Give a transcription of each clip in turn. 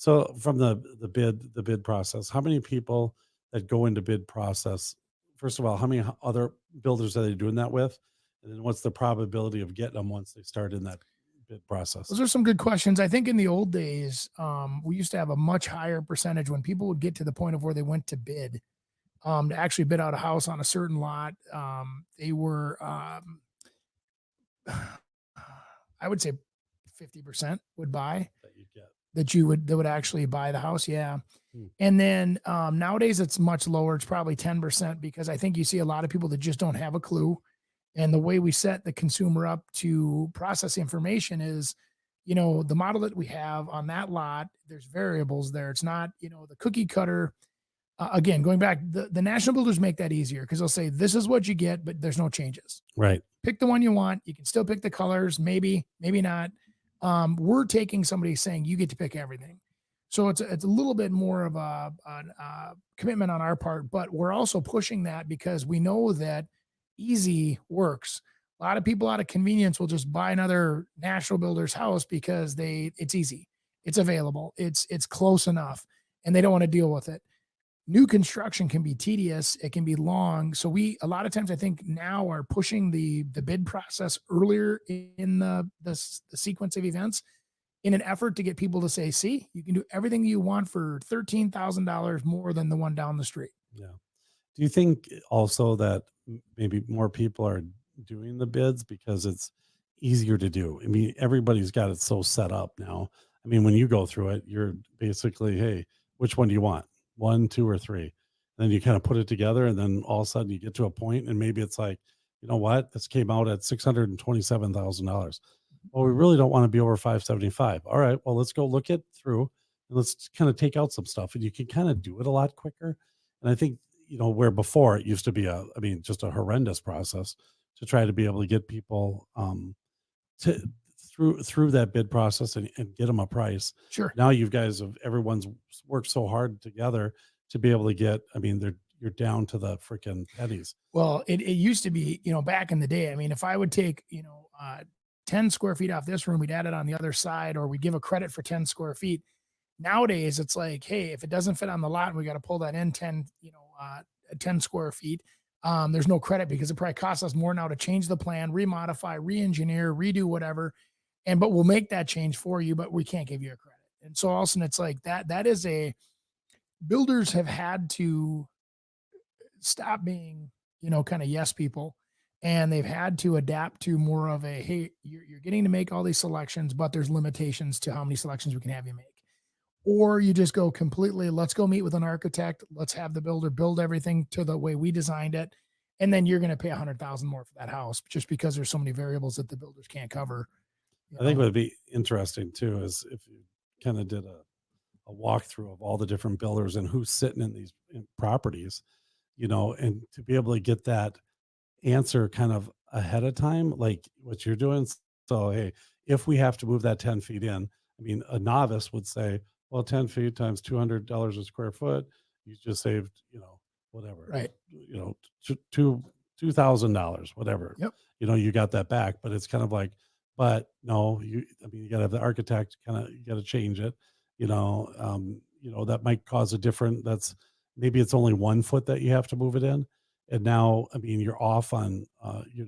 So from the bid process, how many people that go into bid process? First of all, how many other builders are they doing that with? And then what's the probability of getting them once they start in that bid process? Those are some good questions. I think in the old days, we used to have a much higher percentage when people would get to the point of where they went to bid, to actually bid out a house on a certain lot. They were, I would say 50% would buy That you get. that would actually buy the house. Yeah. Hmm. And then nowadays it's much lower. It's probably 10% because I think you see a lot of people that just don't have a clue. And the way we set the consumer up to process information is, the model that we have on that lot, there's variables there. It's not, the cookie cutter. Again, going back, the national builders make that easier because they'll say, this is what you get, but there's no changes. Right. Pick the one you want. You can still pick the colors, maybe, maybe not. We're taking somebody saying you get to pick everything. So it's a little bit more of a commitment on our part, but we're also pushing that because we know that easy works. A lot of people out of convenience will just buy another national builder's house because it's easy, it's available, it's close enough, and they don't want to deal with it. New construction can be tedious, it can be long. So we a lot of times I think now are pushing the bid process earlier in the sequence of events in an effort to get people to say, see, you can do everything you want for $13,000 more than the one down the street. Yeah. Do you think also that maybe more people are doing the bids because it's easier to do? I mean, everybody's got it so set up now. I mean, when you go through it, you're basically, hey, which one do you want? One, two, or three? And then you kind of put it together, and then all of a sudden you get to a point, and maybe it's like, you know what? This came out at $627,000. Well, we really don't want to be over 575. All right, well, let's go look it through and let's kind of take out some stuff. And you can kind of do it a lot quicker. And I think, where before it used to be just a horrendous process to try to be able to get people to through that bid process and get them a price. Sure. Now you guys have everyone's worked so hard together to be able to get, you're down to the freaking pennies. Well, it used to be, back in the day. I mean, if I would take, 10 square feet off this room, we'd add it on the other side, or we give a credit for 10 square feet. Nowadays, it's like, hey, if it doesn't fit on the lot, we got to pull that in 10 square feet. There's no credit because it probably costs us more now to change the plan, remodify, re-engineer, redo whatever. But we'll make that change for you, but we can't give you a credit. And so all of a sudden it's like that is builders have had to stop being, kind of yes people. And they've had to adapt to more of a, hey, you're getting to make all these selections, but there's limitations to how many selections we can have you make. Or you just go completely, let's go meet with an architect. Let's have the builder build everything to the way we designed it. And then you're going to pay $100,000 more for that house just because there's so many variables that the builders can't cover. I think what would be interesting too is if you kind of did a walkthrough of all the different builders and who's sitting in these properties, and to be able to get that answer kind of ahead of time, like what you're doing. So, hey, if we have to move that 10 feet in, a novice would say, well, 10 feet times $200 a square foot, you just saved, whatever, Right. $2,000, whatever. Yep. You got that back, but it's kind of like, but no, you got to have the architect you got to change it, that might cause maybe it's only 1 foot that you have to move it in. And now, you're off on, your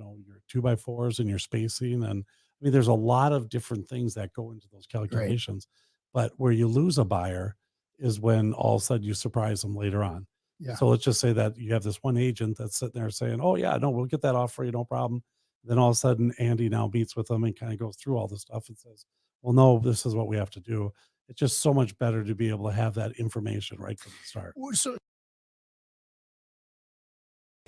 2x4s and your spacing. And there's a lot of different things that go into those calculations. Right. But where you lose a buyer is when all of a sudden you surprise them later on. Yeah. So let's just say that you have this one agent that's sitting there saying, oh yeah, no, we'll get that off for you. No problem. Then all of a sudden Andy now meets with them and kind of goes through all this stuff and says, well, no, this is what we have to do. It's just so much better to be able to have that information right from the start. So,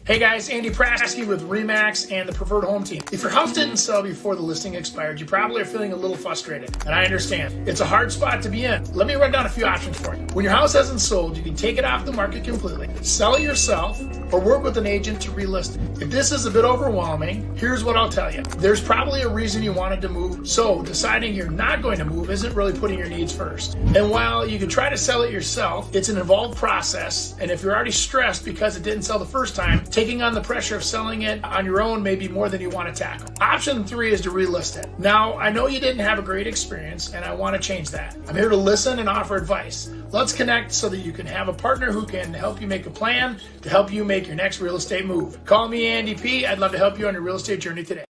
hey guys, Andy Prasky with RE/MAX and the Preferred Home Team. If your house didn't sell before the listing expired, you probably are feeling a little frustrated, and I understand. It's a hard spot to be in. Let me run down a few options for you. When your house hasn't sold, you can take it off the market completely, sell it yourself, or work with an agent to relist it. If this is a bit overwhelming, here's what I'll tell you. There's probably a reason you wanted to move, so deciding you're not going to move isn't really putting your needs first. And while you could try to sell it yourself, it's an involved process, and if you're already stressed because it didn't sell the first time, taking on the pressure of selling it on your own may be more than you want to tackle. Option 3 is to relist it. Now, I know you didn't have a great experience, and I want to change that. I'm here to listen and offer advice. Let's connect so that you can have a partner who can help you make a plan to help you make your next real estate move. Call me Andy P. I'd love to help you on your real estate journey today.